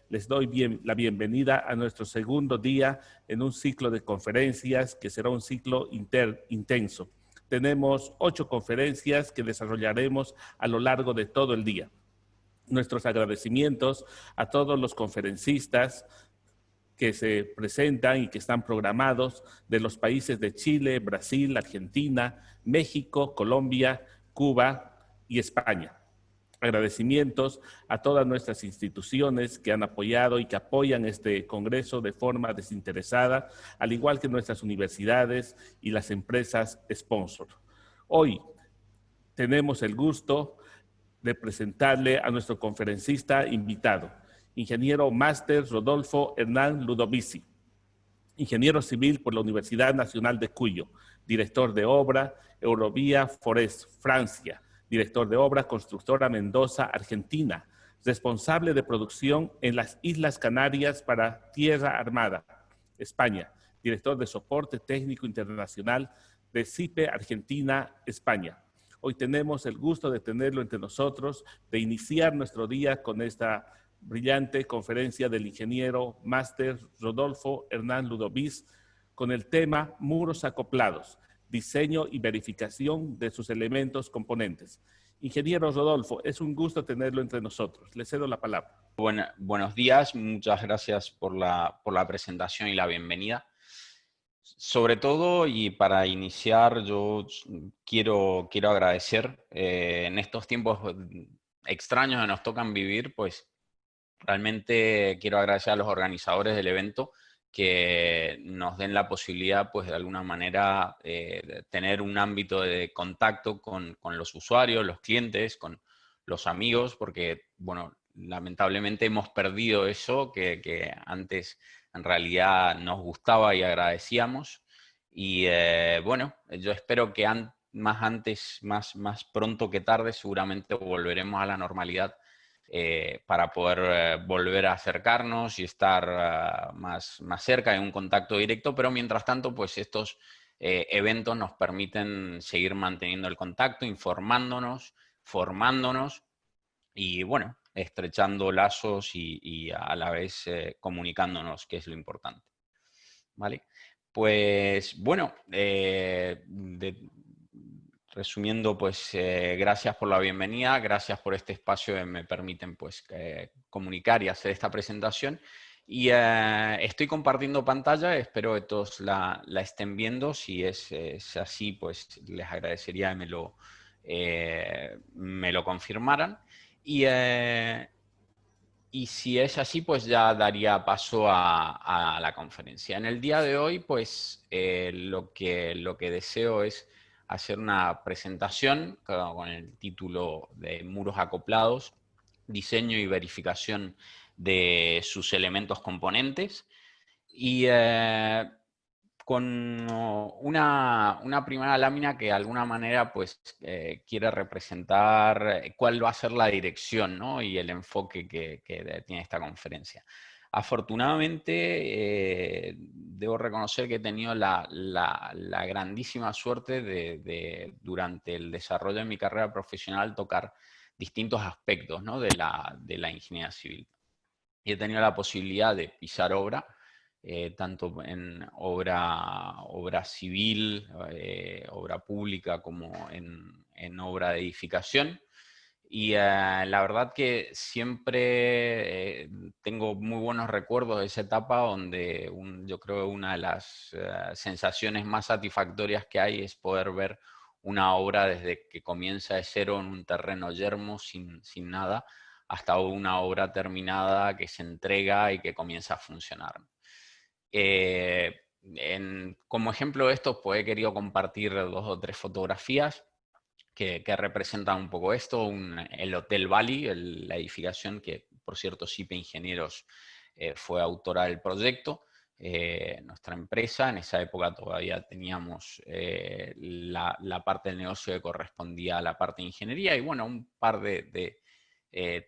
les doy la bienvenida a nuestro segundo día en un ciclo de conferencias que será un ciclo intenso. Tenemos 8 conferencias que desarrollaremos a lo largo de todo el día. Nuestros agradecimientos a todos los conferencistas que se presentan y que están programados de los países de Chile, Brasil, Argentina, México, Colombia, Cuba y España. Agradecimientos a todas nuestras instituciones que han apoyado y que apoyan este congreso de forma desinteresada, al igual que nuestras universidades y las empresas sponsor. Hoy tenemos el gusto de presentarle a nuestro conferencista invitado, ingeniero máster Rodolfo Hernán Ludovici, ingeniero civil por la Universidad Nacional de Cuyo, director de obra Eurovía Forest, Francia, director de obra Constructora Mendoza, Argentina, responsable de producción en las Islas Canarias para Tierra Armada, España, director de soporte técnico internacional de CIPE Argentina, España. Hoy tenemos el gusto de tenerlo entre nosotros, de iniciar nuestro día con esta brillante conferencia del ingeniero máster Rodolfo Hernán Ludovici con el tema Muros acoplados, diseño y verificación de sus elementos componentes. Ingeniero Rodolfo, es un gusto tenerlo entre nosotros. Le cedo la palabra. Buenos días, muchas gracias por la presentación y la bienvenida. Sobre todo, y para iniciar, yo quiero agradecer en estos tiempos extraños que nos tocan vivir, pues realmente quiero agradecer a los organizadores del evento que nos den la posibilidad, pues de alguna manera, de tener un ámbito de contacto con los usuarios, los clientes, con los amigos, porque, bueno, lamentablemente hemos perdido eso que antes en realidad nos gustaba y agradecíamos. Y bueno, yo espero que más pronto que tarde seguramente volveremos a la normalidad para poder volver a acercarnos y estar más cerca en un contacto directo, pero mientras tanto, pues estos eventos nos permiten seguir manteniendo el contacto, informándonos, formándonos y, bueno, estrechando lazos y a la vez comunicándonos, que es lo importante. ¿Vale? Pues, bueno, resumiendo, pues gracias por la bienvenida, gracias por este espacio que me permiten pues comunicar y hacer esta presentación. Y estoy compartiendo pantalla, espero que todos la estén viendo. Si es así, pues les agradecería que me lo confirmaran. Y si es así, pues ya daría paso a la conferencia. En el día de hoy, pues lo que deseo es hacer una presentación con el título de Muros acoplados, diseño y verificación de sus elementos componentes. Y con una primera lámina que de alguna manera pues, quiere representar cuál va a ser la dirección, ¿no? Y el enfoque que tiene esta conferencia. Afortunadamente, debo reconocer que he tenido la grandísima suerte de, durante el desarrollo de mi carrera profesional, tocar distintos aspectos, ¿no? de la ingeniería civil. Y he tenido la posibilidad de pisar obra, tanto en obra civil, obra pública, como en obra de edificación. Y la verdad que siempre tengo muy buenos recuerdos de esa etapa, donde yo creo que una de las sensaciones más satisfactorias que hay es poder ver una obra desde que comienza de cero en un terreno yermo, sin nada, hasta una obra terminada que se entrega y que comienza a funcionar. Como ejemplo de esto, pues he querido compartir 2 o 3 fotografías que representan un poco esto. El Hotel Bali, la edificación que, por cierto, CIPE Ingenieros fue autora del proyecto. Nuestra empresa, en esa época todavía teníamos la parte del negocio que correspondía a la parte de ingeniería, y bueno, un par de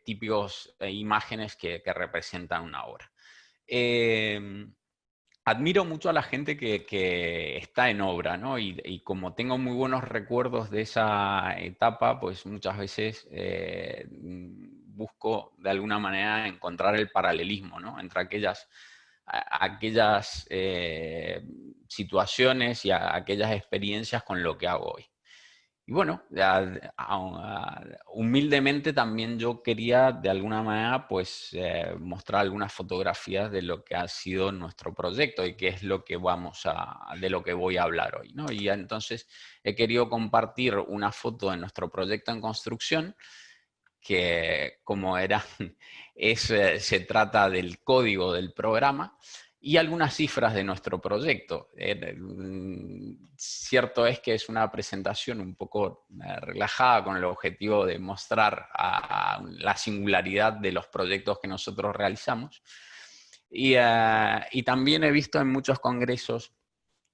típicos imágenes que representan una obra. Admiro mucho a la gente que está en obra, ¿no? Y como tengo muy buenos recuerdos de esa etapa, pues muchas veces busco de alguna manera encontrar el paralelismo, ¿no? Entre aquellas situaciones y aquellas experiencias con lo que hago hoy. Y bueno, humildemente también yo quería de alguna manera pues mostrar algunas fotografías de lo que ha sido nuestro proyecto y qué es lo que de lo que voy a hablar hoy, ¿no? Y entonces he querido compartir una foto de nuestro proyecto en construcción que como era, se trata del código del programa y algunas cifras de nuestro proyecto. Cierto es que es una presentación un poco relajada con el objetivo de mostrar la singularidad de los proyectos que nosotros realizamos. Y también he visto en muchos congresos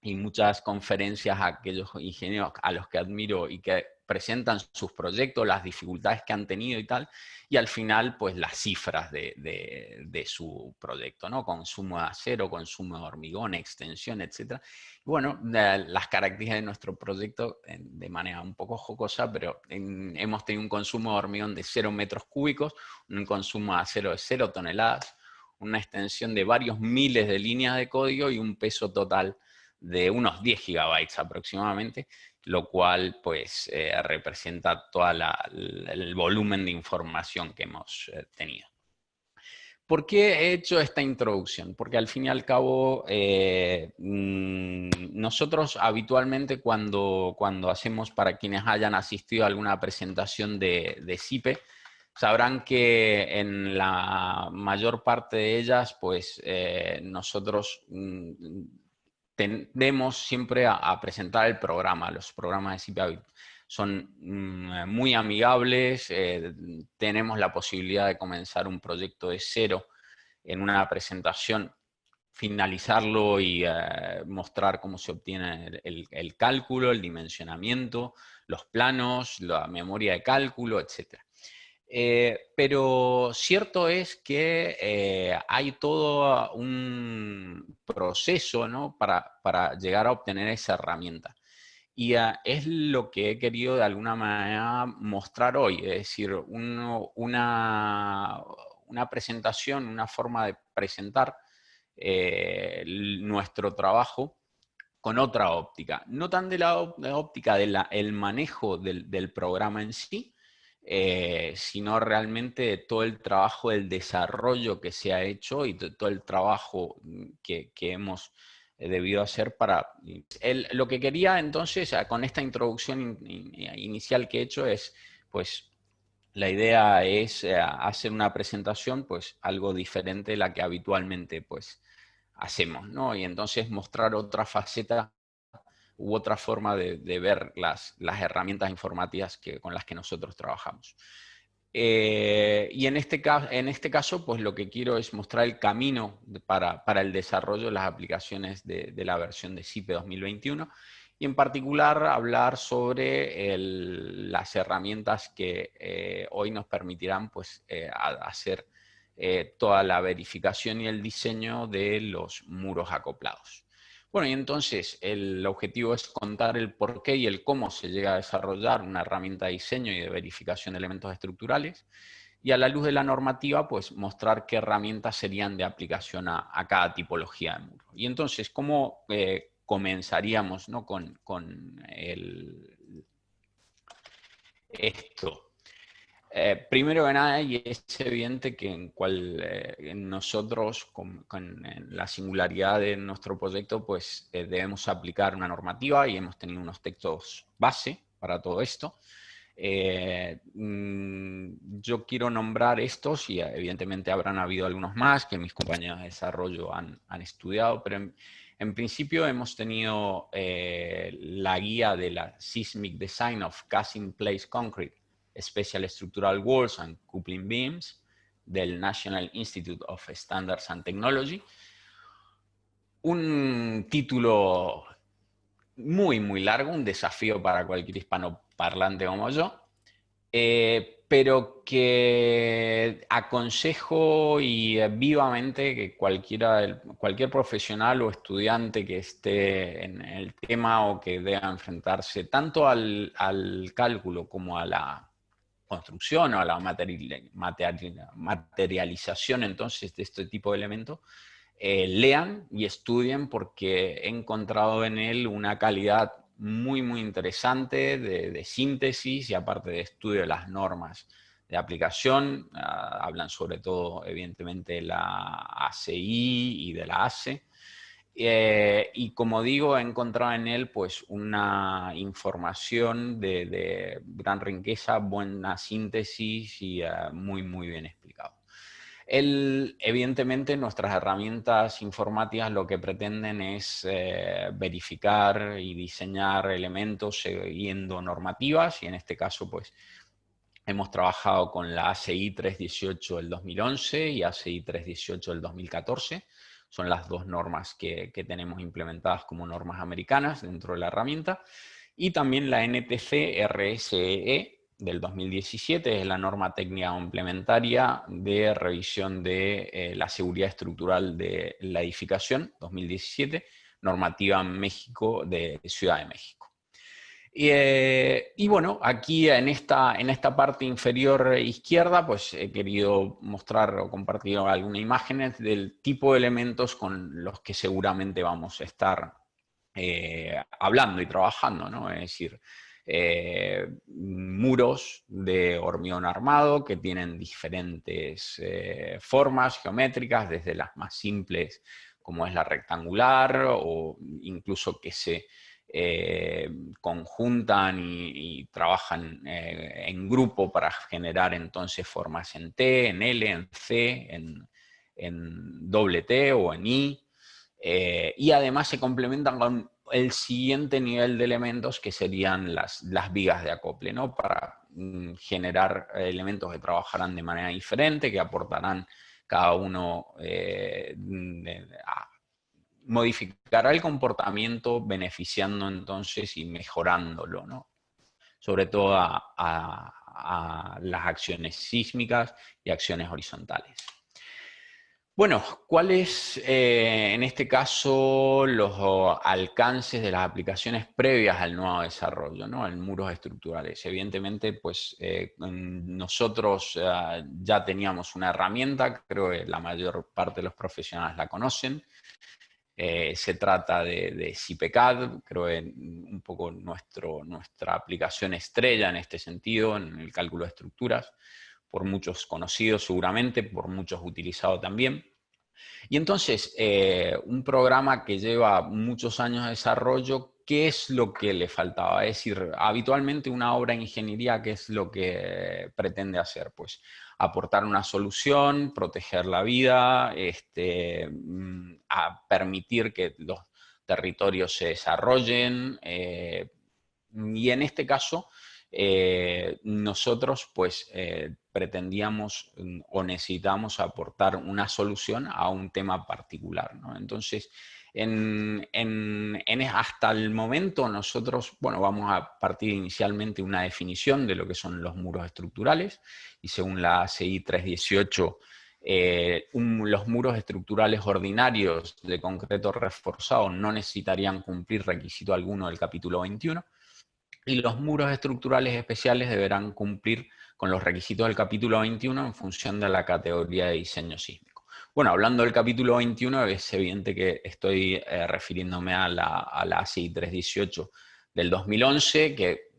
y muchas conferencias a aquellos ingenieros a los que admiro y que presentan sus proyectos, las dificultades que han tenido y tal, y al final, pues las cifras de su proyecto, ¿no? Consumo de acero, consumo de hormigón, extensión, etc. Bueno, las características de nuestro proyecto, de manera un poco jocosa, pero hemos tenido un consumo de hormigón de 0 metros cúbicos, un consumo de acero de 0 toneladas, una extensión de varios miles de líneas de código y un peso total de unos 10 gigabytes aproximadamente, lo cual pues representa todo el volumen de información que hemos tenido. ¿Por qué he hecho esta introducción? Porque al fin y al cabo nosotros habitualmente cuando hacemos, para quienes hayan asistido a alguna presentación de CIPE, sabrán que en la mayor parte de ellas pues nosotros tendemos siempre a presentar el programa. Los programas de CIPE son muy amigables, tenemos la posibilidad de comenzar un proyecto de cero en una presentación, finalizarlo y mostrar cómo se obtiene el cálculo, el dimensionamiento, los planos, la memoria de cálculo, etc. Pero cierto es que hay todo un proceso, ¿no? para llegar a obtener esa herramienta. Y es lo que he querido de alguna manera mostrar hoy, es decir, una presentación, una forma de presentar nuestro trabajo con otra óptica. No tan de la óptica del manejo del programa en sí, sino realmente de todo el trabajo del desarrollo que se ha hecho y de todo el trabajo que hemos debido hacer para... Lo que quería entonces, con esta introducción inicial que he hecho es, pues, la idea es hacer una presentación, pues, algo diferente de la que habitualmente, pues, hacemos, ¿no? Y entonces mostrar otra faceta u otra forma de ver las herramientas informáticas con las que nosotros trabajamos. Y en este caso, pues lo que quiero es mostrar el camino para el desarrollo de las aplicaciones de la versión de CIPE 2021 y en particular hablar sobre las herramientas que hoy nos permitirán pues, hacer toda la verificación y el diseño de los muros acoplados. Bueno, y entonces el objetivo es contar el por qué y el cómo se llega a desarrollar una herramienta de diseño y de verificación de elementos estructurales y a la luz de la normativa, pues mostrar qué herramientas serían de aplicación a cada tipología de muro. Y entonces, ¿cómo comenzaríamos, ¿no? con esto? Primero que nada, y es evidente que en nosotros, con la singularidad de nuestro proyecto, pues debemos aplicar una normativa y hemos tenido unos textos base para todo esto. Yo quiero nombrar estos y evidentemente habrán habido algunos más que mis compañeros de desarrollo han estudiado, pero en principio hemos tenido la guía de la Seismic Design of Cast-in Place Concrete, Special Structural Walls and Coupling Beams, del National Institute of Standards and Technology. Un título muy, muy largo, un desafío para cualquier hispanoparlante como yo, pero que aconsejo y vivamente que cualquier profesional o estudiante que esté en el tema o que deba enfrentarse tanto al cálculo como a la construcción o a la materialización entonces de este tipo de elementos, lean y estudien, porque he encontrado en él una calidad muy, muy interesante de síntesis y aparte de estudio de las normas de aplicación. Hablan sobre todo, evidentemente, de la ACI y de la ACE. Y como digo, he encontrado en él pues una información de gran riqueza, buena síntesis y muy, muy bien explicado. Evidentemente, nuestras herramientas informáticas lo que pretenden es verificar y diseñar elementos siguiendo normativas, y en este caso pues hemos trabajado con la ACI 318 del 2011 y ACI 318 del 2014. Son las dos normas que tenemos implementadas como normas americanas dentro de la herramienta. Y también la NTC RSE del 2017, es la norma técnica complementaria de revisión de la seguridad estructural de la edificación, 2017, normativa en México de Ciudad de México. Y bueno, aquí en esta parte inferior izquierda, pues he querido mostrar o compartir algunas imágenes del tipo de elementos con los que seguramente vamos a estar hablando y trabajando, ¿no? Es decir, muros de hormigón armado que tienen diferentes formas geométricas, desde las más simples, como es la rectangular, o incluso que se conjuntan y trabajan en grupo para generar entonces formas en T, en L, en C, en doble T o en I. Y además se complementan con el siguiente nivel de elementos, que serían las vigas de acople, ¿no? Para generar elementos que trabajarán de manera diferente, que aportarán cada uno modificará el comportamiento, beneficiando entonces y mejorándolo, ¿no? Sobre todo a las acciones sísmicas y acciones horizontales. Bueno, ¿cuáles en este caso los alcances de las aplicaciones previas al nuevo desarrollo, ¿no? En muros estructurales? Evidentemente, pues nosotros ya teníamos una herramienta, creo que la mayor parte de los profesionales la conocen. Se trata de CIPECAD, creo que un poco nuestra aplicación estrella en este sentido, en el cálculo de estructuras, por muchos conocidos seguramente, por muchos utilizado también. Y entonces, un programa que lleva muchos años de desarrollo, ¿qué es lo que le faltaba? Es decir, habitualmente una obra de ingeniería, ¿qué es lo que pretende hacer? Pues aportar una solución, proteger la vida, a permitir que los territorios se desarrollen, y en este caso nosotros pues pretendíamos o necesitamos aportar una solución a un tema particular, ¿no? Entonces, hasta el momento nosotros, bueno, vamos a partir inicialmente de una definición de lo que son los muros estructurales, y según la ACI 318, los muros estructurales ordinarios de concreto reforzado no necesitarían cumplir requisito alguno del capítulo 21, y los muros estructurales especiales deberán cumplir con los requisitos del capítulo 21 en función de la categoría de diseño sísmico. Bueno, hablando del capítulo 21, es evidente que estoy refiriéndome a la ACI 318 del 2011, que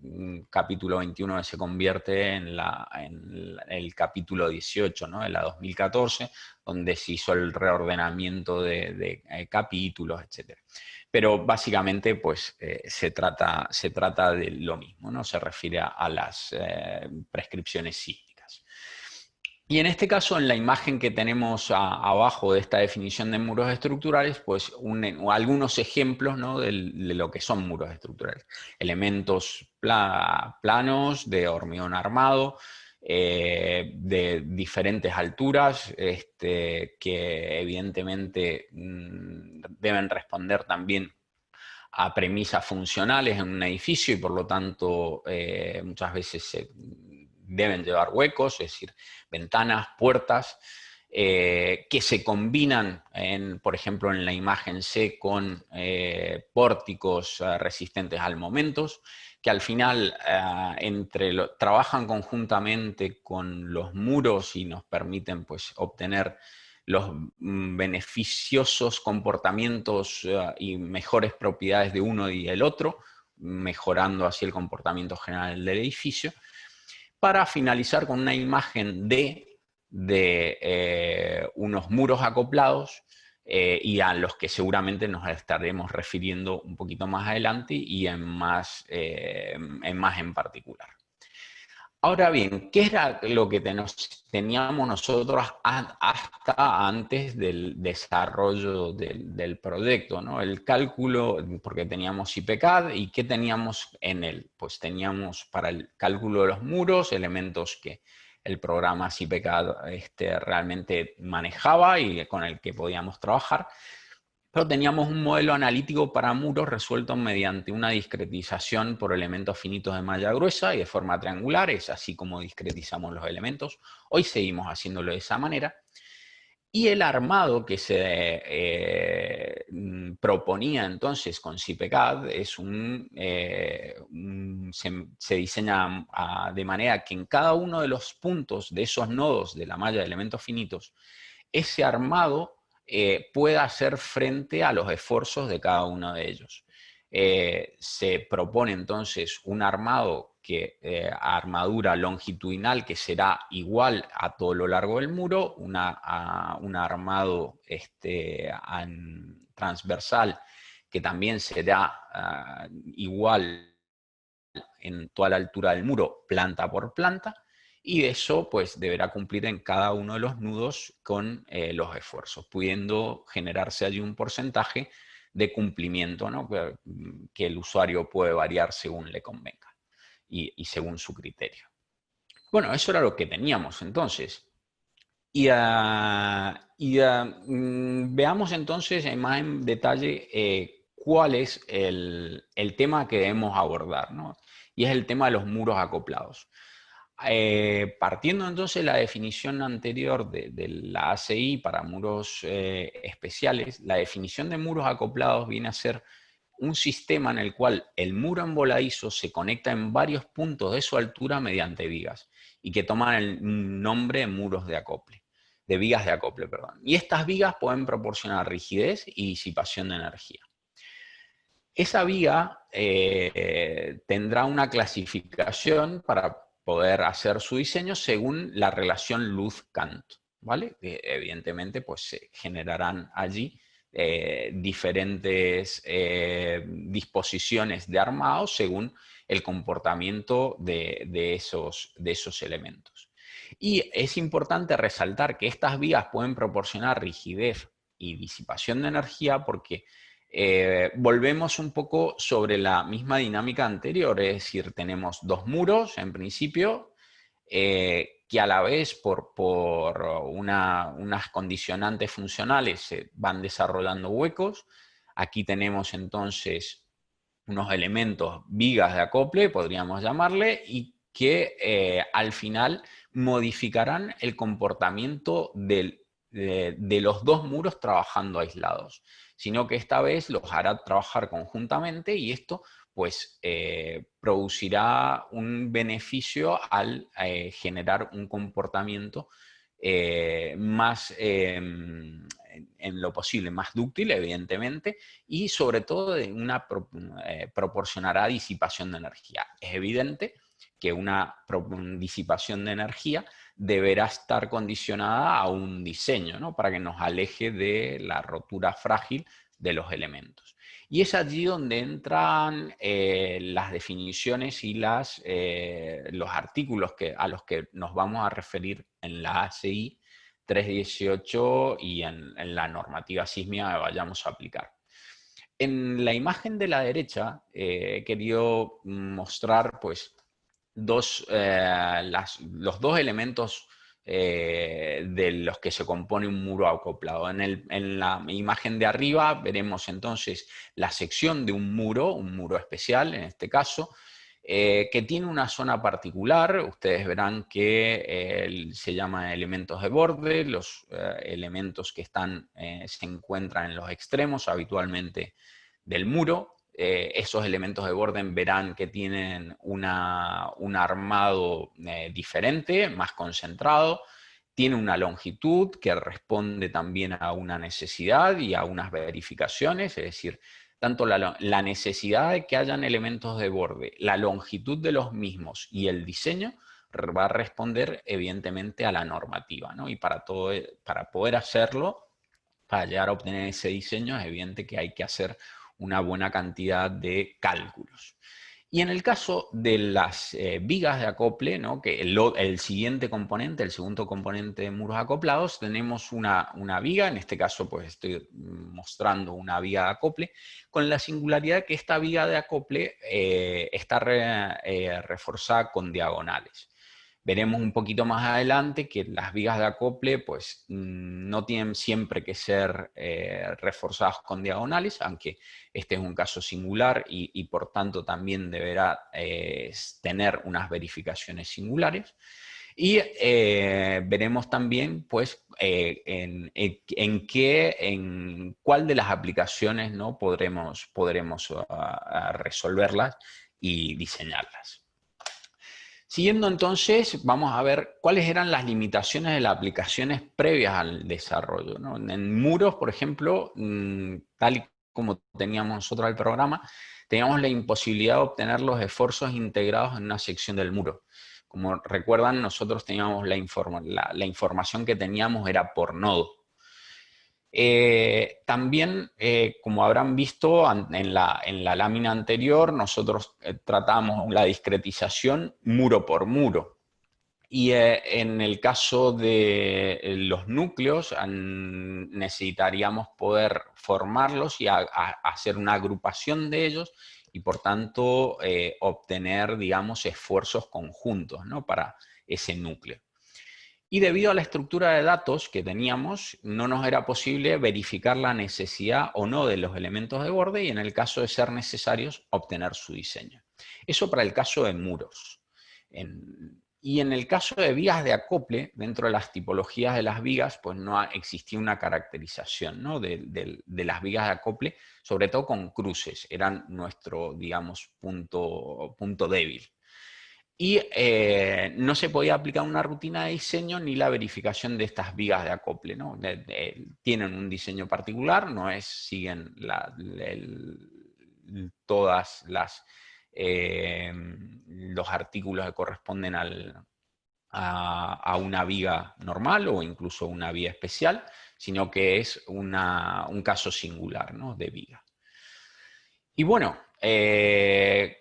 capítulo 21 se convierte en el capítulo 18, ¿no? De la 2014, donde se hizo el reordenamiento de capítulos, etc. Pero básicamente pues, se trata de lo mismo, ¿no? Se refiere a las prescripciones sísmicas. Y en este caso, en la imagen que tenemos abajo de esta definición de muros estructurales, pues algunos ejemplos, ¿no? de lo que son muros estructurales. Elementos planos de hormigón armado, de diferentes alturas, que evidentemente deben responder también a premisas funcionales en un edificio, y por lo tanto muchas veces se deben llevar huecos, es decir, ventanas, puertas, que se combinan, por ejemplo, en la imagen C con pórticos resistentes al momentos, que al final trabajan conjuntamente con los muros y nos permiten pues, obtener los beneficiosos comportamientos y mejores propiedades de uno y el otro, mejorando así el comportamiento general del edificio, para finalizar con una imagen de unos muros acoplados y a los que seguramente nos estaremos refiriendo un poquito más adelante y en más en particular. Ahora bien, ¿qué era lo que teníamos nosotros hasta antes del desarrollo del proyecto, ¿no? El cálculo, porque teníamos IPCAD, ¿y qué teníamos en él? Pues teníamos para el cálculo de los muros elementos que el programa CIPECAD realmente manejaba y con el que podíamos trabajar. Pero teníamos un modelo analítico para muros resuelto mediante una discretización por elementos finitos de malla gruesa y de forma triangular, es así como discretizamos los elementos. Hoy seguimos haciéndolo de esa manera. Y el armado que se proponía entonces con CIPECAD es se diseña de manera que en cada uno de los puntos de esos nodos de la malla de elementos finitos, ese armado pueda hacer frente a los esfuerzos de cada uno de ellos. Se propone entonces un armado armadura longitudinal que será igual a todo lo largo del muro, un armado transversal que también será igual en toda la altura del muro, planta por planta, y eso pues deberá cumplir en cada uno de los nudos con los esfuerzos, pudiendo generarse allí un porcentaje de cumplimiento, ¿no? que el usuario puede variar según le convenga y según su criterio. Bueno, eso era lo que teníamos entonces. Veamos entonces más en detalle cuál es el tema que debemos abordar, ¿no? Y es el tema de los muros acoplados. Partiendo entonces de la definición anterior de la ACI para muros especiales, la definición de muros acoplados viene a ser un sistema en el cual el muro envoladizo se conecta en varios puntos de su altura mediante vigas y que toman el nombre de muros de acople, de vigas de acople, perdón. Y estas vigas pueden proporcionar rigidez y disipación de energía. Esa viga tendrá una clasificación para poder hacer su diseño según la relación luz-Kant, ¿vale? Que evidentemente pues se generarán allí diferentes disposiciones de armado según el comportamiento de esos elementos. Y es importante resaltar que estas vías pueden proporcionar rigidez y disipación de energía porque volvemos un poco sobre la misma dinámica anterior, es decir, tenemos dos muros en principio, que a la vez por unas condicionantes funcionales se van desarrollando huecos. Aquí tenemos entonces unos elementos, vigas de acople, podríamos llamarle, y que al final modificarán el comportamiento de los dos muros trabajando aislados, sino que esta vez los hará trabajar conjuntamente y esto pues producirá un beneficio al generar un comportamiento más, en lo posible, más dúctil, evidentemente, y sobre todo proporcionará disipación de energía. Es evidente que una disipación de energía deberá estar condicionada a un diseño, ¿no? Para que nos aleje de la rotura frágil de los elementos. Y es allí donde entran las definiciones y los artículos a los que nos vamos a referir en la ACI 318 y en la normativa sísmica que vayamos a aplicar. En la imagen de la derecha he querido mostrar pues, los dos elementos de los que se compone un muro acoplado. En la imagen de arriba veremos entonces la sección de un muro especial en este caso, que tiene una zona particular. Ustedes verán que se llama elementos de borde, los elementos que se encuentran en los extremos habitualmente del muro. esos elementos de borde verán que tienen un armado diferente, más concentrado, tiene una longitud que responde también a una necesidad y a unas verificaciones, es decir, tanto la necesidad de que hayan elementos de borde, la longitud de los mismos y el diseño va a responder evidentemente a la normativa, ¿no? Y para poder hacerlo, para llegar a obtener ese diseño, es evidente que hay que hacer una buena cantidad de cálculos. Y en el caso de las vigas de acople, ¿no? Que el siguiente componente, el segundo componente de muros acoplados, tenemos una viga, en este caso pues estoy mostrando una viga de acople, con la singularidad que esta viga de acople está reforzada con diagonales. Veremos un poquito más adelante que las vigas de acople pues, no tienen siempre que ser reforzadas con diagonales, aunque este es un caso singular y por tanto también deberá tener unas verificaciones singulares. Y veremos también pues, en cuál de las aplicaciones, ¿no? podremos resolverlas y diseñarlas. Siguiendo entonces, vamos a ver cuáles eran las limitaciones de las aplicaciones previas al desarrollo, ¿no? En muros, por ejemplo, tal y como teníamos nosotros el programa, teníamos la imposibilidad de obtener los esfuerzos integrados en una sección del muro. Como recuerdan, nosotros teníamos la información que teníamos era por nodo. También, como habrán visto en la lámina anterior, nosotros tratamos la discretización muro por muro. Y en el caso de los núcleos, necesitaríamos poder formarlos y hacer una agrupación de ellos y, por tanto, obtener, digamos, esfuerzos conjuntos, ¿no? Para ese núcleo. Y debido a la estructura de datos que teníamos, no nos era posible verificar la necesidad o no de los elementos de borde y en el caso de ser necesarios, obtener su diseño. Eso para el caso de muros. Y en el caso de vigas de acople, dentro de las tipologías de las vigas, pues no existía una caracterización, ¿no? de las vigas de acople, sobre todo con cruces, eran nuestro, digamos, punto débil. Y no se podía aplicar una rutina de diseño ni la verificación de estas vigas de acople, ¿no? Tienen un diseño particular, no siguen todas los artículos que corresponden a una viga normal o incluso una viga especial, sino que es un caso singular, ¿no? De viga. Y bueno,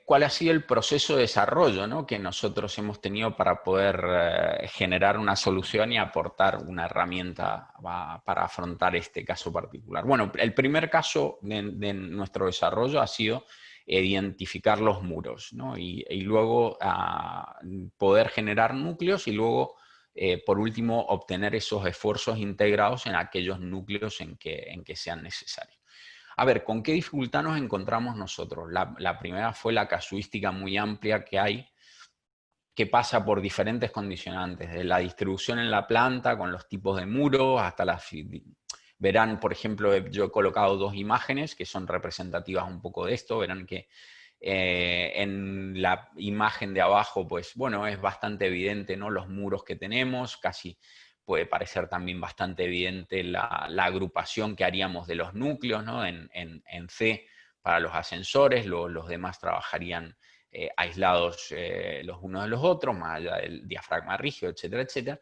¿cuál ha sido el proceso de desarrollo, ¿no? Que nosotros hemos tenido para poder generar una solución y aportar una herramienta para afrontar este caso particular? Bueno, el primer caso de nuestro desarrollo ha sido identificar los muros, ¿no? Y luego poder generar núcleos y luego, por último, obtener esos esfuerzos integrados en aquellos núcleos en que sean necesarios. A ver, ¿con qué dificultad nos encontramos nosotros? La primera fue la casuística muy amplia que hay, que pasa por diferentes condicionantes, de la distribución en la planta, con los tipos de muros, hasta las... Verán, por ejemplo, yo he colocado dos imágenes que son representativas un poco de esto. Verán que en la imagen de abajo, pues bueno, es bastante evidente, ¿no? Los muros que tenemos, casi puede parecer también bastante evidente la agrupación que haríamos de los núcleos, ¿no? En C para los ascensores, los demás trabajarían aislados los unos de los otros, más allá del diafragma rígido, etcétera, etcétera.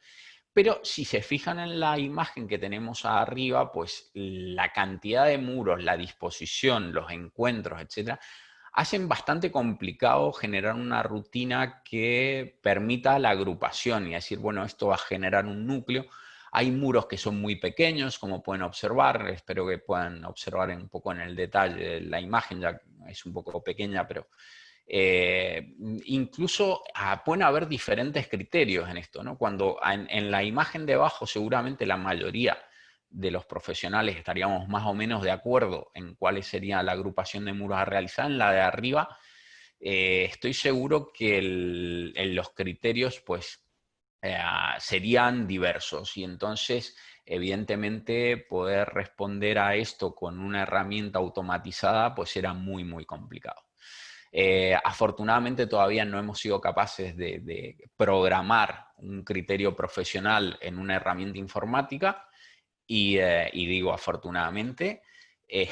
Pero si se fijan en la imagen que tenemos arriba, pues la cantidad de muros, la disposición, los encuentros, etcétera, hacen bastante complicado generar una rutina que permita la agrupación y decir, bueno, esto va a generar un núcleo. Hay muros que son muy pequeños, como pueden observar. Espero que puedan observar un poco en el detalle la imagen, ya es un poco pequeña, pero incluso pueden haber diferentes criterios en esto, ¿no? Cuando en la imagen de abajo seguramente la mayoría de los profesionales estaríamos más o menos de acuerdo en cuál sería la agrupación de muros a realizar. En la de arriba estoy seguro que los criterios pues serían diversos. Y entonces, evidentemente, poder responder a esto con una herramienta automatizada, pues era muy, muy complicado. Afortunadamente todavía no hemos sido capaces de programar un criterio profesional en una herramienta informática y digo afortunadamente, y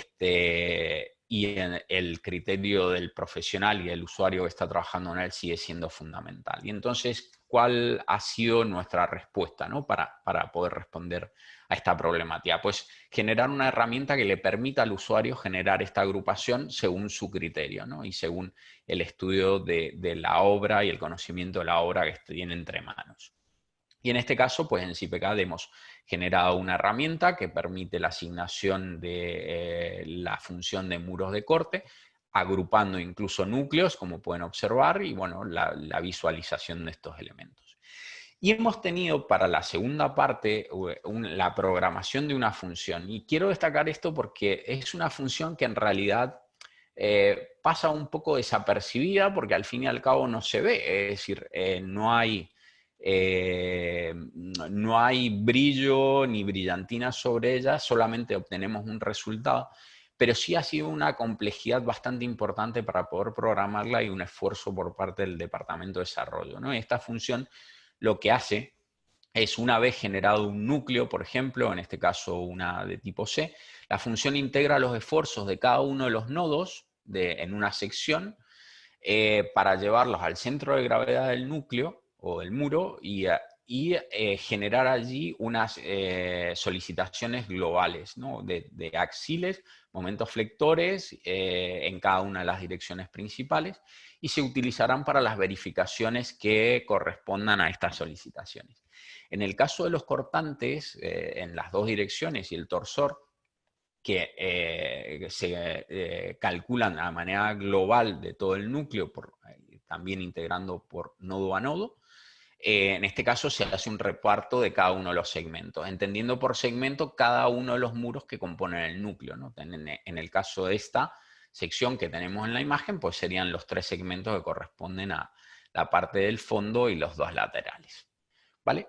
el criterio del profesional y el usuario que está trabajando en él sigue siendo fundamental. Y entonces, ¿cuál ha sido nuestra respuesta, ¿no? para poder responder a esta problemática? Pues generar una herramienta que le permita al usuario generar esta agrupación según su criterio, ¿no? Y según el estudio de la obra y el conocimiento de la obra que tiene entre manos. Y en este caso, pues en CIPCAD hemos generado una herramienta que permite la asignación de la función de muros de corte, agrupando incluso núcleos, como pueden observar, y bueno, la visualización de estos elementos. Y hemos tenido para la segunda parte la programación de una función. Y quiero destacar esto porque es una función que en realidad pasa un poco desapercibida porque al fin y al cabo no se ve. Es decir, no hay brillo ni brillantina sobre ella, solamente obtenemos un resultado, pero sí ha sido una complejidad bastante importante para poder programarla y un esfuerzo por parte del Departamento de Desarrollo, ¿no? Esta función lo que hace es, una vez generado un núcleo, por ejemplo, en este caso una de tipo C, la función integra los esfuerzos de cada uno de los nodos en una sección para llevarlos al centro de gravedad del núcleo o del muro y generar allí unas solicitaciones globales, ¿no? de axiles, momentos flectores en cada una de las direcciones principales y se utilizarán para las verificaciones que correspondan a estas solicitaciones. En el caso de los cortantes, en las dos direcciones y el torsor, que se calculan a manera global de todo el núcleo, también integrando por nodo a nodo. En este caso se hace un reparto de cada uno de los segmentos, entendiendo por segmento cada uno de los muros que componen el núcleo, ¿no? En el caso de esta sección que tenemos en la imagen, pues serían los 3 segmentos que corresponden a la parte del fondo y los 2 laterales. ¿Vale?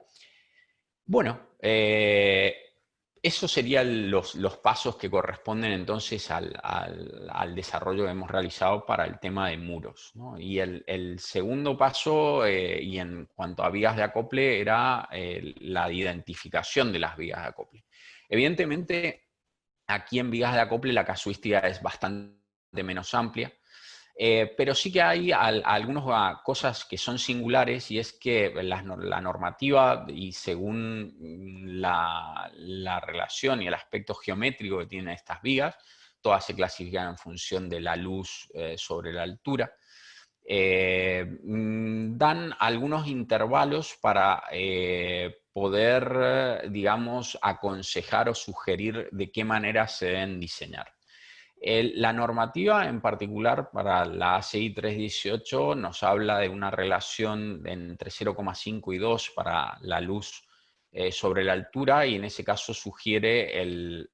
Bueno, esos serían los pasos que corresponden entonces al desarrollo que hemos realizado para el tema de muros, ¿no? Y el segundo paso, y en cuanto a vías de acople, era la identificación de las vías de acople. Evidentemente, aquí en vías de acople la casuística es bastante menos amplia, pero sí que hay algunas cosas que son singulares y es que la normativa y según la relación y el aspecto geométrico que tienen estas vigas, todas se clasifican en función de la luz sobre la altura, dan algunos intervalos para poder, digamos, aconsejar o sugerir de qué manera se deben diseñar. La normativa en particular para la ACI 318 nos habla de una relación entre 0,5 y 2 para la luz sobre la altura y en ese caso sugiere el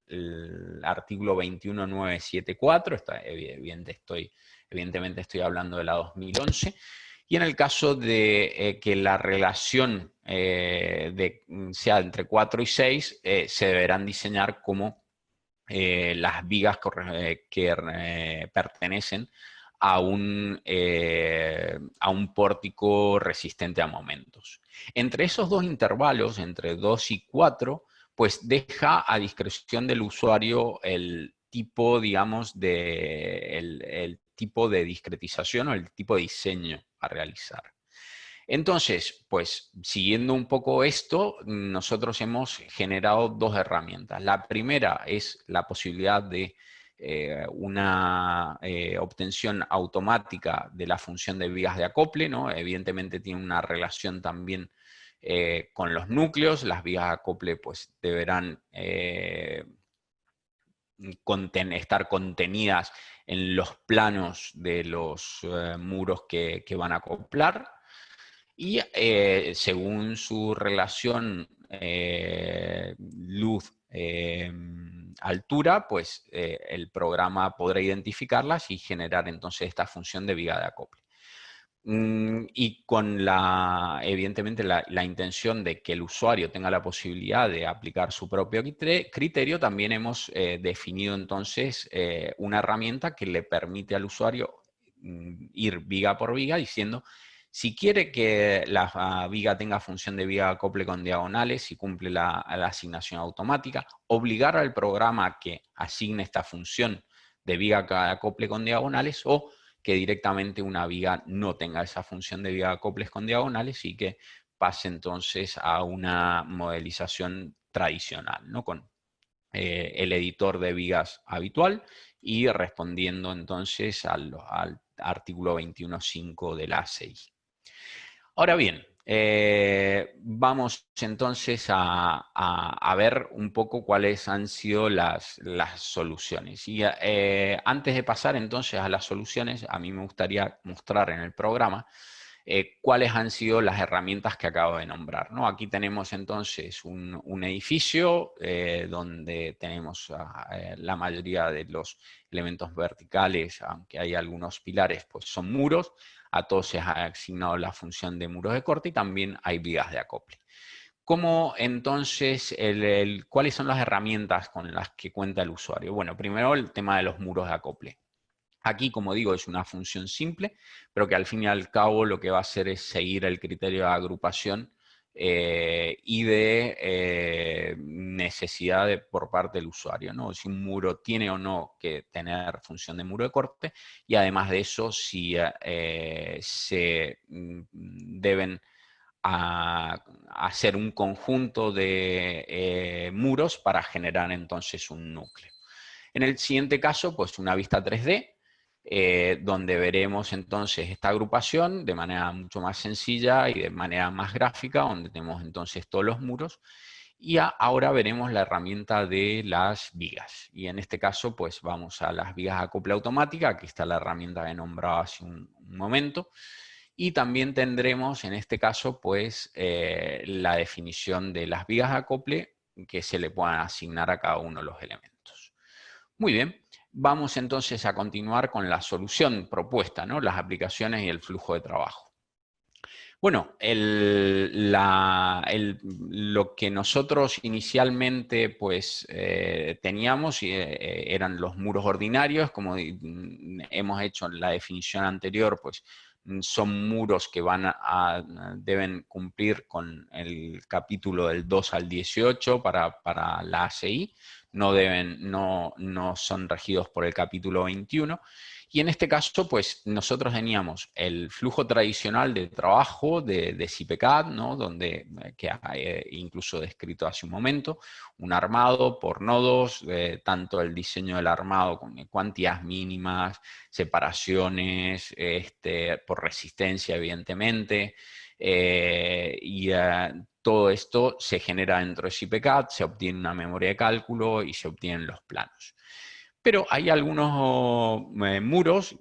artículo 21974, evidentemente estoy hablando de la 2011, y en el caso de que la relación sea entre 4 y 6, se deberán diseñar como las vigas que pertenecen a un pórtico resistente a momentos. Entre esos dos intervalos, entre 2 y 4, pues deja a discreción del usuario el tipo, digamos, el tipo de discretización o el tipo de diseño a realizar. Entonces, pues siguiendo un poco esto, nosotros hemos generado 2 herramientas. La primera es la posibilidad de una obtención automática de la función de vías de acople, ¿no? Evidentemente tiene una relación también con los núcleos. Las vías de acople pues deberán estar contenidas en los planos de los muros que van a acoplar. Y según su relación luz-altura, pues el programa podrá identificarlas y generar entonces esta función de viga de acople. Y con evidentemente la intención de que el usuario tenga la posibilidad de aplicar su propio criterio, también hemos definido entonces una herramienta que le permite al usuario ir viga por viga diciendo si quiere que la viga tenga función de viga acople con diagonales y cumple la asignación automática, obligar al programa a que asigne esta función de viga acople con diagonales, o que directamente una viga no tenga esa función de viga acoples con diagonales y que pase entonces a una modelización tradicional, ¿no? Con el editor de vigas habitual y respondiendo entonces al artículo 21.5 de la ACI. Ahora bien, vamos entonces a ver un poco cuáles han sido las soluciones. Y antes de pasar entonces a las soluciones, a mí me gustaría mostrar en el programa cuáles han sido las herramientas que acabo de nombrar, ¿no? Aquí tenemos entonces un edificio donde tenemos la mayoría de los elementos verticales, aunque hay algunos pilares, pues son muros. A todos se ha asignado la función de muros de corte y también hay vigas de acople. ¿Cómo entonces, cuáles son las herramientas con las que cuenta el usuario? Bueno, primero el tema de los muros de acople. Aquí, como digo, es una función simple, pero que al fin y al cabo lo que va a hacer es seguir el criterio de agrupación y de necesidad por parte del usuario, ¿no? Si un muro tiene o no que tener función de muro de corte, y además de eso, si se deben hacer un conjunto de muros para generar entonces un núcleo. En el siguiente caso, pues una vista 3D, donde veremos entonces esta agrupación de manera mucho más sencilla y de manera más gráfica, donde tenemos entonces todos los muros. Y ahora veremos la herramienta de las vigas. Y en este caso, pues vamos a las vigas de acople automática. Aquí está la herramienta que he nombrado hace un momento. Y también tendremos en este caso, pues, la definición de las vigas de acople que se le puedan asignar a cada uno de los elementos. Muy bien. Vamos entonces a continuar con la solución propuesta, ¿no? Las aplicaciones y el flujo de trabajo. Bueno, lo que nosotros inicialmente pues, teníamos eran los muros ordinarios, como hemos hecho en la definición anterior, pues son muros que deben cumplir con el capítulo del 2 al 18 para la ACI. No son regidos por el capítulo 21. Y en este caso, pues nosotros teníamos el flujo tradicional de trabajo de CIPECAD, ¿no? Donde, que incluso descrito hace un momento, un armado por nodos, tanto el diseño del armado con cuantías mínimas, separaciones, por resistencia, evidentemente, todo esto se genera dentro de CIPECAD, se obtiene una memoria de cálculo y se obtienen los planos. Pero hay algunos muros,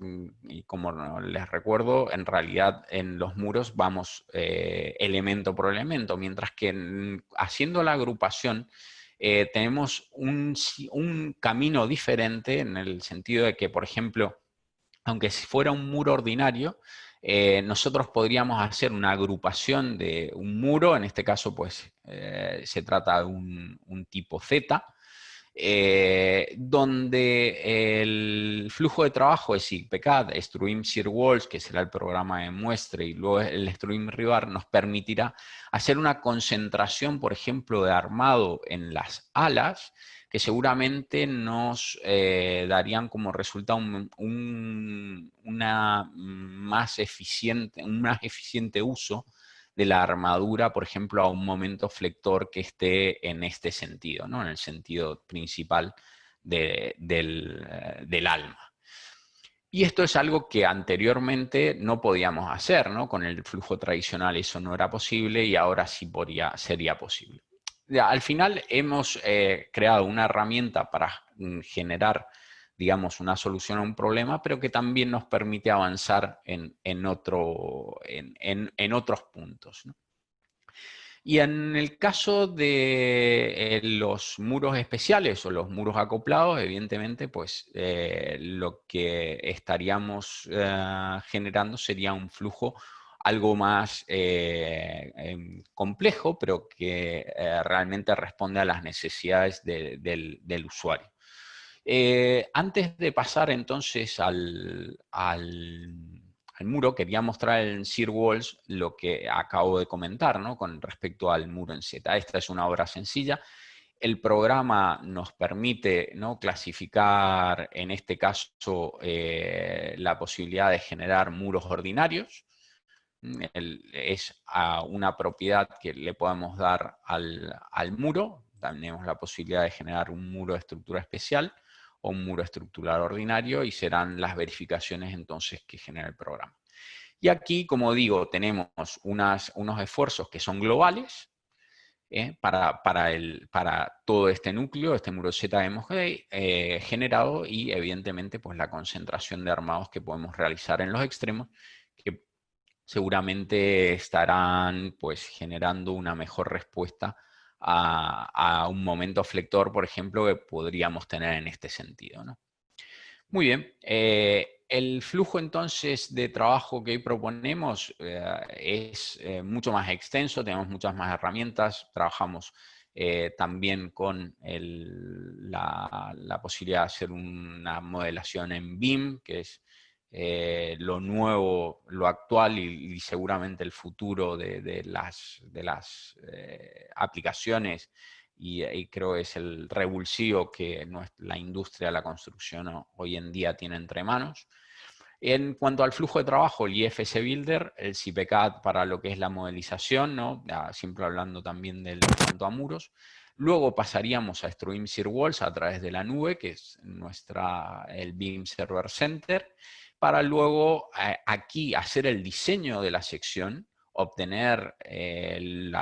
y como les recuerdo, en realidad en los muros vamos elemento por elemento, mientras que haciendo la agrupación tenemos un camino diferente en el sentido de que, por ejemplo, aunque si fuera un muro ordinario, nosotros podríamos hacer una agrupación de un muro, en este caso pues se trata de un tipo Z, donde el flujo de trabajo es CIPECAD, Struim Shear-Walls, que será el programa de muestre, y luego el Struim Rebar nos permitirá hacer una concentración, por ejemplo, de armado en las alas, que seguramente nos darían como resultado un más eficiente uso de la armadura, por ejemplo, a un momento flector que esté en este sentido, ¿no? En el sentido principal del alma. Y esto es algo que anteriormente no podíamos hacer, ¿no? Con el flujo tradicional eso no era posible y ahora sí sería posible. Ya, al final hemos creado una herramienta para generar, digamos, una solución a un problema, pero que también nos permite avanzar en otros puntos, ¿no? Y en el caso de los muros especiales o los muros acoplados, evidentemente, pues lo que estaríamos generando sería un flujo algo más complejo, pero que realmente responde a las necesidades del usuario. Antes de pasar entonces al muro, quería mostrar en Sear Walls lo que acabo de comentar, ¿no? Con respecto al muro en Z. Esta es una obra sencilla. El programa nos permite, ¿no?, clasificar, en este caso, la posibilidad de generar muros ordinarios. Es una propiedad que le podemos dar al muro. Tenemos la posibilidad de generar un muro de estructura especial o un muro estructural ordinario, y serán las verificaciones entonces que genera el programa. Y aquí, como digo, tenemos unos esfuerzos que son globales para todo este núcleo, este muro Z que hemos generado, y evidentemente pues la concentración de armados que podemos realizar en los extremos, que seguramente estarán pues generando una mejor respuesta a un momento flector, por ejemplo, que podríamos tener en este sentido, ¿no? Muy bien. El flujo entonces de trabajo que hoy proponemos es mucho más extenso, tenemos muchas más herramientas, trabajamos también con la posibilidad de hacer una modelación en BIM, que es lo nuevo, lo actual y seguramente el futuro de las aplicaciones, y creo que es el revulsivo que la industria de la construcción hoy en día tiene entre manos. En cuanto al flujo de trabajo, el IFC Builder, el CPCAD para lo que es la modelización, ¿no? Siempre hablando también en cuanto a muros. Luego pasaríamos a Struim Sear Walls a través de la nube, que es el BIM Server Center, para luego aquí hacer el diseño de la sección, obtener el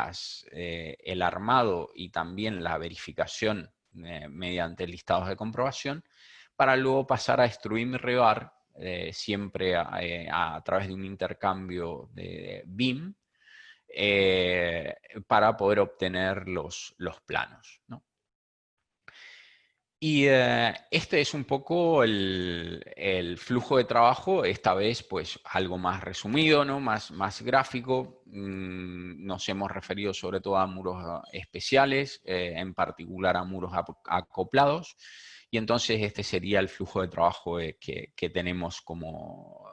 armado y también la verificación mediante listados de comprobación, para luego pasar a Struim Rebar, siempre a través de un intercambio de BIM, para poder obtener los planos, ¿no? Y este es un poco el flujo de trabajo, esta vez pues algo más resumido, ¿no? Más gráfico. Nos hemos referido sobre todo a muros especiales, en particular a muros acoplados. Y entonces este sería el flujo de trabajo que tenemos como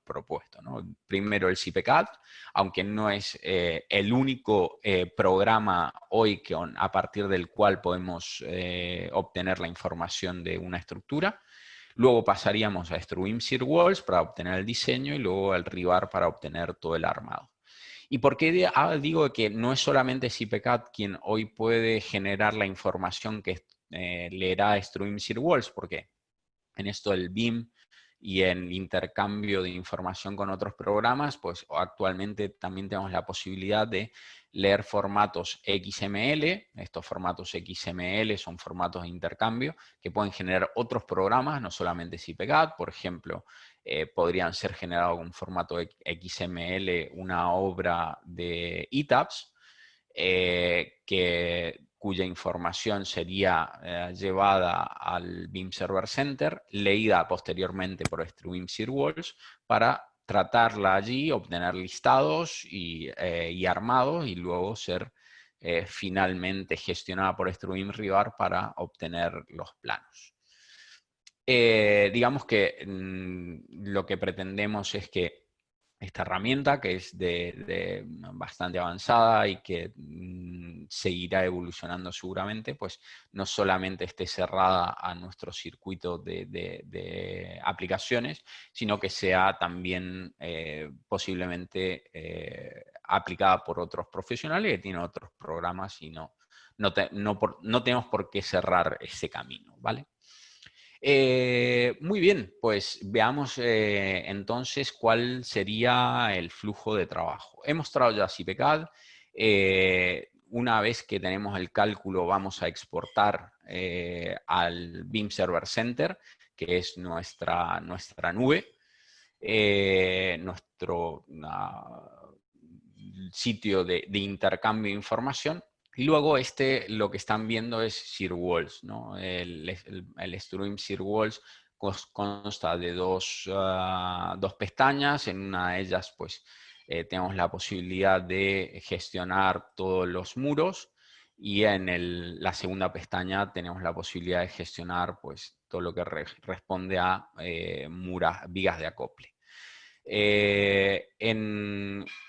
propuesto, ¿no? Primero el CPCAD, aunque no es el único programa hoy a partir del cual podemos obtener la información de una estructura. Luego pasaríamos a Struim Sear Walls para obtener el diseño, y luego al Rebar para obtener todo el armado. ¿Y por qué digo que no es solamente CPCAD quien hoy puede generar la información que leerá Struim Sear Walls? Porque en esto del BIM y en intercambio de información con otros programas, pues actualmente también tenemos la posibilidad de leer formatos XML. Estos formatos XML son formatos de intercambio que pueden generar otros programas, no solamente CPCAD. Por ejemplo, podrían ser generados con formato XML una obra de ETABS, cuya información sería llevada al BIM Server Center, leída posteriormente por Struim Sear Walls para tratarla allí, obtener listados y armados, y luego ser finalmente gestionada por Struim Rebar para obtener los planos. Digamos que lo que pretendemos es que esta herramienta, que es bastante avanzada y que seguirá evolucionando seguramente, pues no solamente esté cerrada a nuestro circuito de aplicaciones, sino que sea también posiblemente aplicada por otros profesionales que tienen otros programas, y no tenemos por qué cerrar ese camino, ¿vale? Muy bien, pues veamos entonces cuál sería el flujo de trabajo. He mostrado ya CPCAD. Una vez que tenemos el cálculo, vamos a exportar al BIM Server Center, que es nuestra nube. sitio de intercambio de información. Y luego lo que están viendo es SearWalls, ¿no? El Struim SearWalls consta de dos pestañas. En una de ellas pues tenemos la posibilidad de gestionar todos los muros, y en la segunda pestaña tenemos la posibilidad de gestionar pues todo lo que responde a vigas de acople.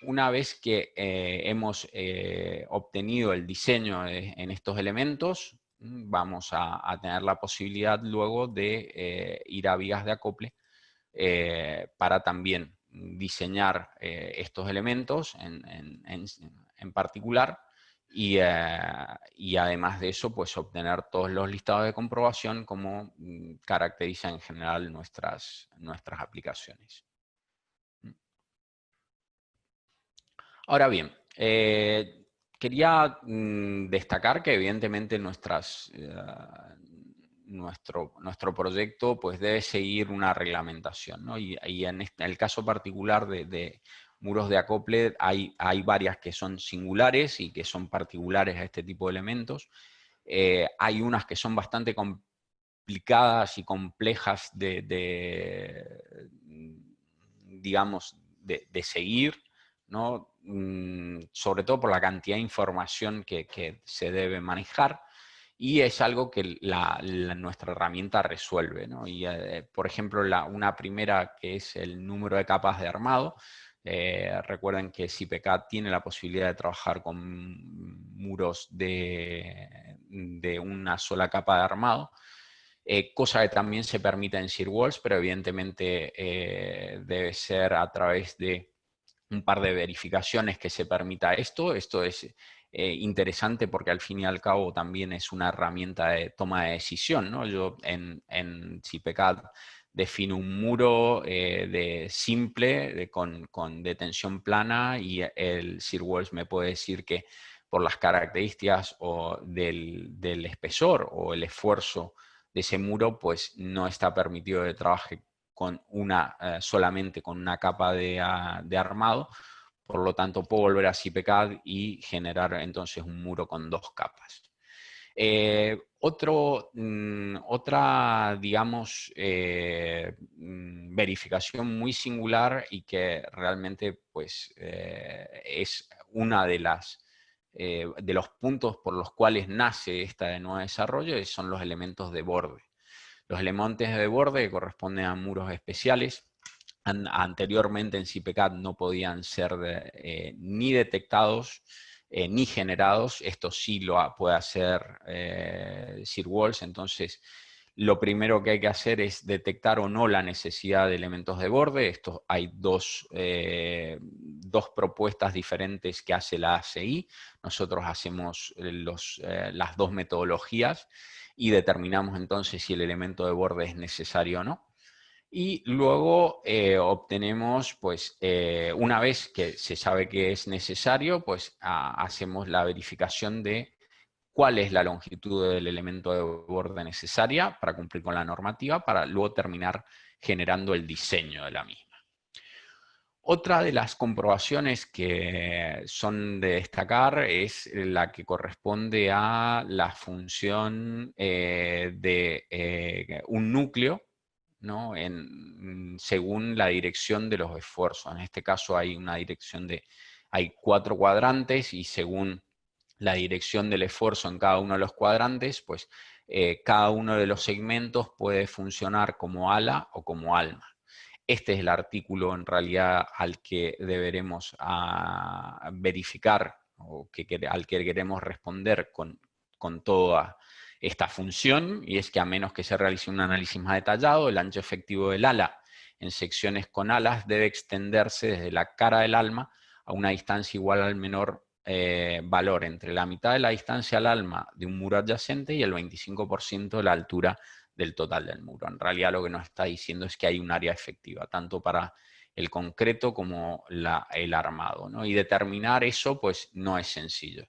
Una vez que hemos obtenido el diseño en estos elementos, vamos a tener la posibilidad luego de ir a vigas de acople para también diseñar estos elementos en particular, y además de eso, pues obtener todos los listados de comprobación como caracteriza en general nuestras aplicaciones. Ahora bien, quería destacar que evidentemente nuestro proyecto pues debe seguir una reglamentación, ¿no? Y en el caso particular de muros de acople hay varias que son singulares y que son particulares a este tipo de elementos. Hay unas que son bastante complicadas y complejas digamos, de seguir, ¿no? Sobre todo por la cantidad de información que se debe manejar, y es algo que nuestra herramienta resuelve, ¿no? Y, por ejemplo, una primera, que es el número de capas de armado. Recuerden que SIPECAD tiene la posibilidad de trabajar con muros de una sola capa de armado, cosa que también se permite en SearWalls, pero evidentemente debe ser a través de un par de verificaciones que se permita esto. Esto es interesante porque al fin y al cabo también es una herramienta de toma de decisión, ¿no? Yo en SIPECAD defino un muro simple con detención plana, y el SearWalls me puede decir que por las características del espesor o el esfuerzo de ese muro, pues no está permitido que trabaje solamente con una capa de armado. Por lo tanto, puedo volver a SIPECAD y generar entonces un muro con dos capas. Otra, digamos, verificación muy singular, y que realmente pues, es una de los puntos por los cuales nace esta nuevo desarrollo, son los elementos de borde. Los elementos de borde corresponden a muros especiales. Anteriormente en SIPECAD no podían ser ni detectados ni generados. Esto sí lo puede hacer SearWalls. Entonces, lo primero que hay que hacer es detectar o no la necesidad de elementos de borde. Hay dos propuestas diferentes que hace la ACI. Nosotros hacemos las dos metodologías y determinamos entonces si el elemento de borde es necesario o no. Y luego obtenemos, pues, una vez que se sabe que es necesario, pues hacemos la verificación de cuál es la longitud del elemento de borde necesaria para cumplir con la normativa, para luego terminar generando el diseño de la misma. Otra de las comprobaciones que son de destacar es la que corresponde a la función de un núcleo, ¿no? Según la dirección de los esfuerzos. En este caso hay hay 4 cuadrantes, y según la dirección del esfuerzo en cada uno de los cuadrantes, pues cada uno de los segmentos puede funcionar como ala o como alma. Este es el artículo en realidad al que deberemos verificar, o al que queremos responder con toda esta función, y es que a menos que se realice un análisis más detallado, el ancho efectivo del ala en secciones con alas debe extenderse desde la cara del alma a una distancia igual al menor valor entre la mitad de la distancia al alma de un muro adyacente y el 25% de la altura del total del muro. En realidad lo que nos está diciendo es que hay un área efectiva, tanto para el concreto como el armado, ¿no? Y determinar eso pues no es sencillo.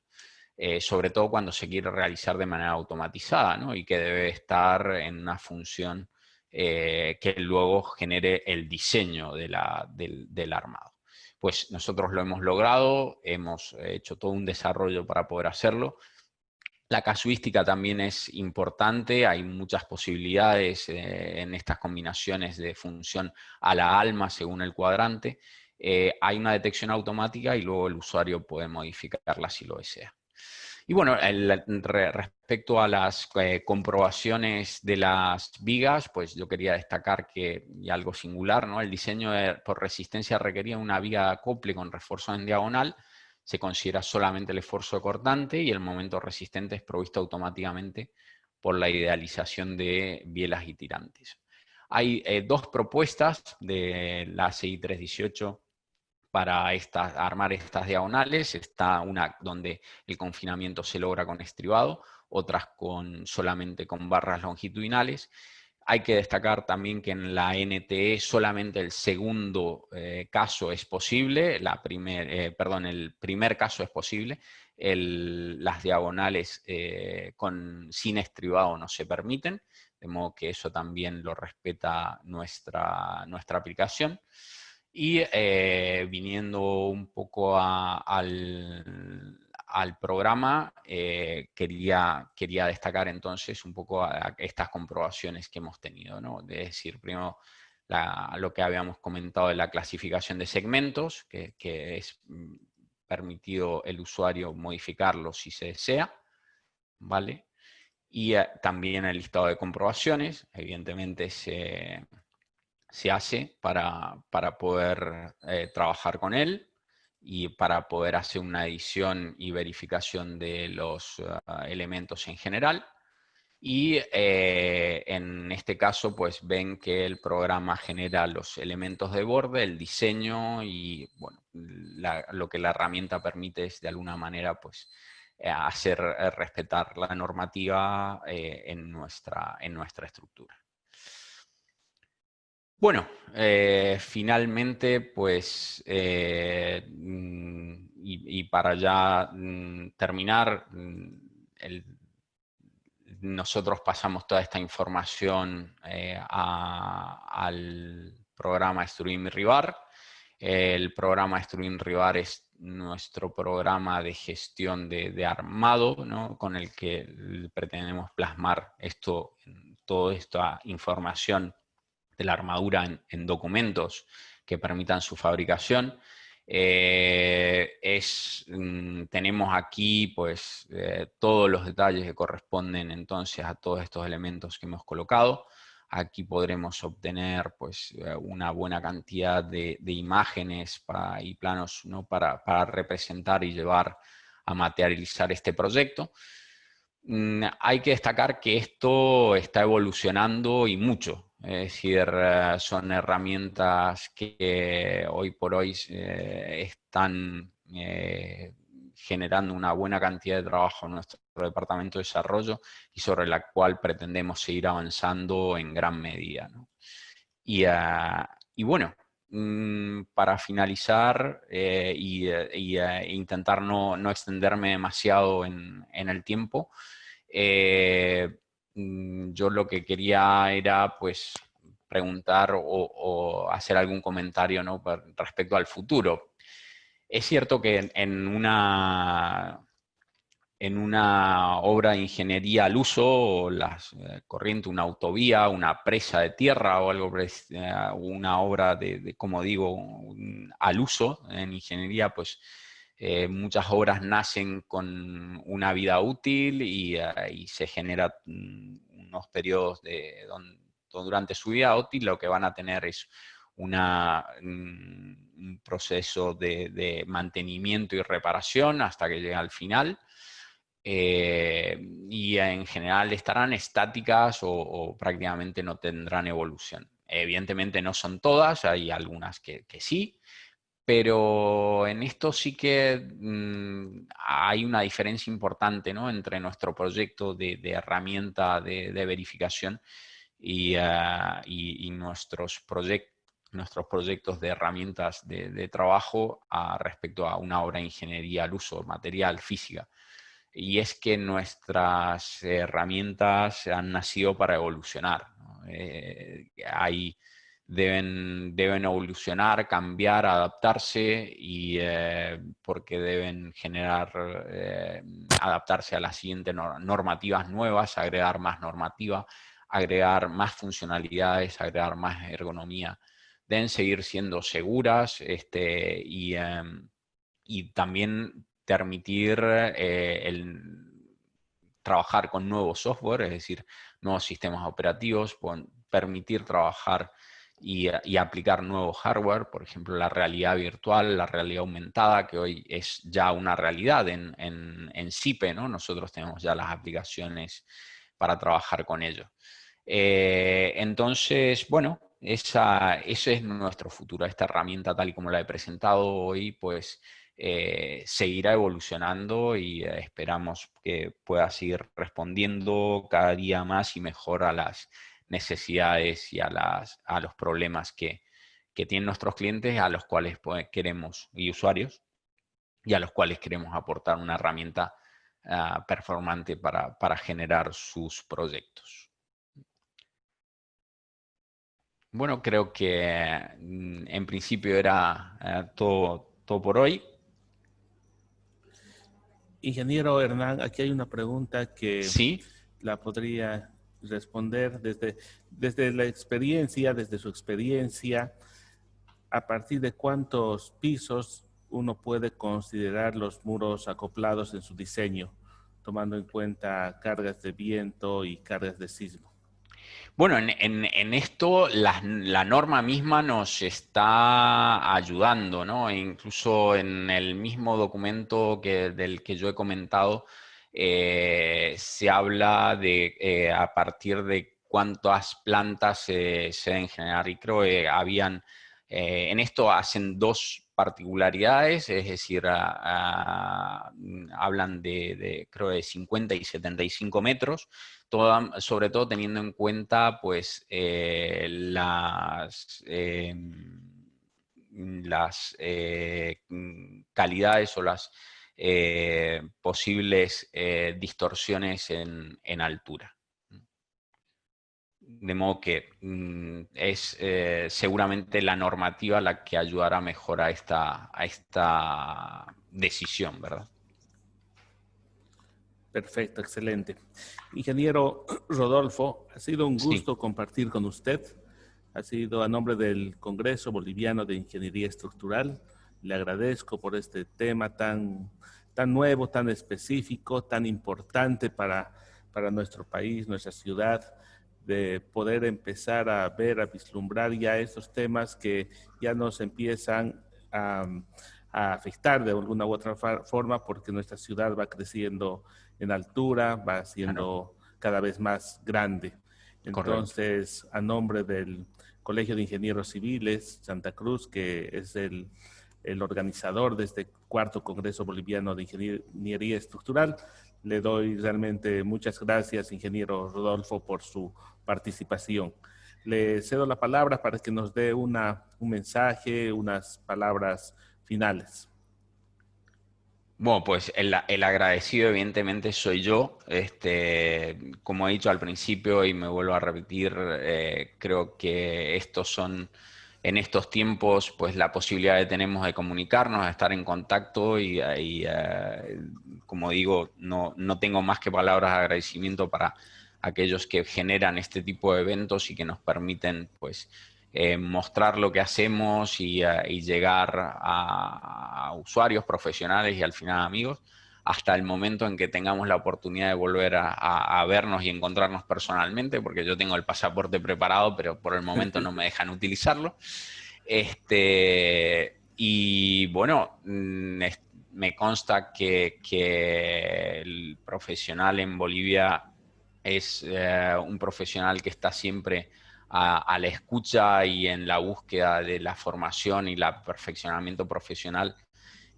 Sobre todo cuando se quiere realizar de manera automatizada, ¿no? Y que debe estar en una función que luego genere el diseño del armado. pues nosotros lo hemos logrado, hemos hecho todo un desarrollo para poder hacerlo. La casuística también es importante, hay muchas posibilidades en estas combinaciones de función a la alma según el cuadrante. Hay una detección automática y luego el usuario puede modificarla si lo desea. Y bueno, respecto a las comprobaciones de las vigas, pues yo quería destacar que, y algo singular, ¿no? El diseño por resistencia requería una viga de acople con refuerzo en diagonal. Se considera solamente el esfuerzo cortante y el momento resistente es provisto automáticamente por la idealización de bielas y tirantes. Hay dos propuestas de la CI 318 para armar estas diagonales. Está una donde el confinamiento se logra con estribado, otras solamente con barras longitudinales. Hay que destacar también que en la NTE solamente el segundo caso es posible, el primer caso es posible, las diagonales sin estribado no se permiten, de modo que eso también lo respeta nuestra aplicación. Y viniendo un poco al programa, quería destacar entonces un poco a estas comprobaciones que hemos tenido, ¿no? Es decir, primero lo que habíamos comentado de la clasificación de segmentos, que es permitido el usuario modificarlo si se desea, ¿vale? Y también el listado de comprobaciones, evidentemente se hace para poder trabajar con él y para poder hacer una edición y verificación de los elementos en general. Y en este caso, pues ven que el programa genera los elementos de borde, el diseño y bueno, lo que la herramienta permite es de alguna manera pues hacer respetar la normativa en nuestra estructura. Bueno, finalmente, pues, y para ya terminar, nosotros pasamos toda esta información al programa Struim Rivar. El programa Struim Rivar es nuestro programa de gestión de armado, ¿no? Con el que pretendemos plasmar toda esta información de la armadura en documentos que permitan su fabricación. Tenemos aquí pues, todos los detalles que corresponden entonces a todos estos elementos que hemos colocado. Aquí podremos obtener pues, una buena cantidad de imágenes y planos, ¿no? para representar y llevar a materializar este proyecto. Hay que destacar que esto está evolucionando y mucho. Es decir, son herramientas que hoy por hoy están generando una buena cantidad de trabajo en nuestro departamento de desarrollo y sobre la cual pretendemos seguir avanzando en gran medida, ¿no? Y bueno, para finalizar e intentar no extenderme demasiado en el tiempo, yo lo que quería era pues preguntar o hacer algún comentario, ¿no? Respecto al futuro. Es cierto que en una obra de ingeniería al uso, o corriente, una autovía, una presa de tierra o algo, una obra como digo, al uso en ingeniería, pues muchas obras nacen con una vida útil y se generan unos periodos durante su vida útil lo que van a tener es un proceso de mantenimiento y reparación hasta que llega al final. Y en general estarán estáticas o prácticamente no tendrán evolución. Evidentemente no son todas, hay algunas que sí, pero en esto sí que hay una diferencia importante, ¿no? Entre nuestro proyecto de herramienta de verificación y nuestros proyectos de herramientas de trabajo respecto a una obra de ingeniería al uso, material, física. Y es que nuestras herramientas han nacido para evolucionar, ¿no? Hay deben evolucionar, cambiar, adaptarse, y porque deben adaptarse a las siguientes normativas nuevas, agregar más normativa, agregar más funcionalidades, agregar más ergonomía. Deben seguir siendo seguras, y también permitir trabajar con nuevo software, es decir, nuevos sistemas operativos, permitir trabajar y aplicar nuevo hardware, por ejemplo, la realidad virtual, la realidad aumentada, que hoy es ya una realidad en SIPE, ¿no? Nosotros tenemos ya las aplicaciones para trabajar con ello. Entonces, bueno, ese es nuestro futuro. Esta herramienta, tal y como la he presentado hoy, pues seguirá evolucionando, y esperamos que pueda seguir respondiendo cada día más y mejor a las necesidades y a los problemas que tienen nuestros clientes, a los cuales pues, queremos, y usuarios, y a los cuales queremos aportar una herramienta performante para generar sus proyectos. Bueno, creo que en principio era todo por hoy. Ingeniero Hernán, aquí hay una pregunta que Sí. la podría responder desde la experiencia, desde su experiencia. ¿A partir de cuántos pisos uno puede considerar los muros acoplados en su diseño, tomando en cuenta cargas de viento y cargas de sismo? Bueno, en esto la norma misma nos está ayudando, ¿no? E incluso en el mismo documento del que yo he comentado, se habla de a partir de cuántas plantas se deben generar. Y creo que en esto hacen dos particularidades, es decir, hablan creo, de 50 y 75 metros, sobre todo teniendo en cuenta pues, las calidades o las posibles distorsiones en altura. De modo que es seguramente la normativa la que ayudará mejor a esta decisión, ¿verdad? Perfecto, excelente. Ingeniero Rodolfo, ha sido un Sí. gusto compartir con usted. Ha sido a nombre del Congreso Boliviano de Ingeniería Estructural. Le agradezco por este tema tan nuevo, tan específico, tan importante para nuestro país, nuestra ciudad, de poder empezar a ver, a vislumbrar ya estos temas que ya nos empiezan a afectar de alguna u otra forma, porque nuestra ciudad va creciendo en altura, va Claro. siendo cada vez más grande. Correcto. Entonces, a nombre del Colegio de Ingenieros Civiles Santa Cruz, que es el organizador de este cuarto Congreso Boliviano de Ingeniería Estructural, le doy realmente muchas gracias, ingeniero Rodolfo, por su participación. Le cedo la palabra para que nos dé un mensaje, unas palabras finales. Bueno, pues el agradecido evidentemente soy yo. Como he dicho al principio y me vuelvo a repetir, creo que en estos tiempos, pues la posibilidad que tenemos de comunicarnos, de estar en contacto, como digo, no tengo más que palabras de agradecimiento para aquellos que generan este tipo de eventos y que nos permiten, pues, mostrar lo que hacemos y llegar a usuarios profesionales y al final amigos, hasta el momento en que tengamos la oportunidad de volver a vernos y encontrarnos personalmente, porque yo tengo el pasaporte preparado, pero por el momento no me dejan utilizarlo. Y bueno, me consta que el profesional en Bolivia es un profesional que está siempre a la escucha y en la búsqueda de la formación y el perfeccionamiento profesional,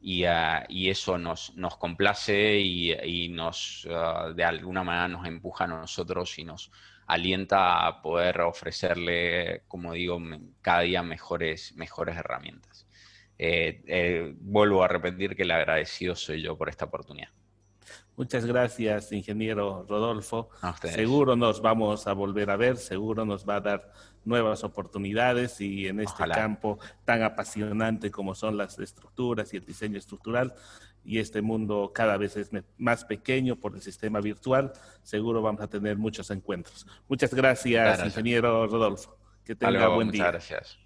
y eso nos complace y de alguna manera nos empuja a nosotros y nos alienta a poder ofrecerle, como digo, cada día mejores herramientas. Vuelvo a repetir que el agradecido soy yo por esta oportunidad. Muchas gracias, ingeniero Rodolfo. A ustedes. Seguro nos vamos a volver a ver, seguro nos va a dar nuevas oportunidades y en este Ojalá. campo tan apasionante como son las estructuras y el diseño estructural y este mundo cada vez es más pequeño por el sistema virtual, seguro vamos a tener muchos encuentros. Muchas gracias, ingeniero Rodolfo. Que Hasta tenga luego, buen muchas día. gracias.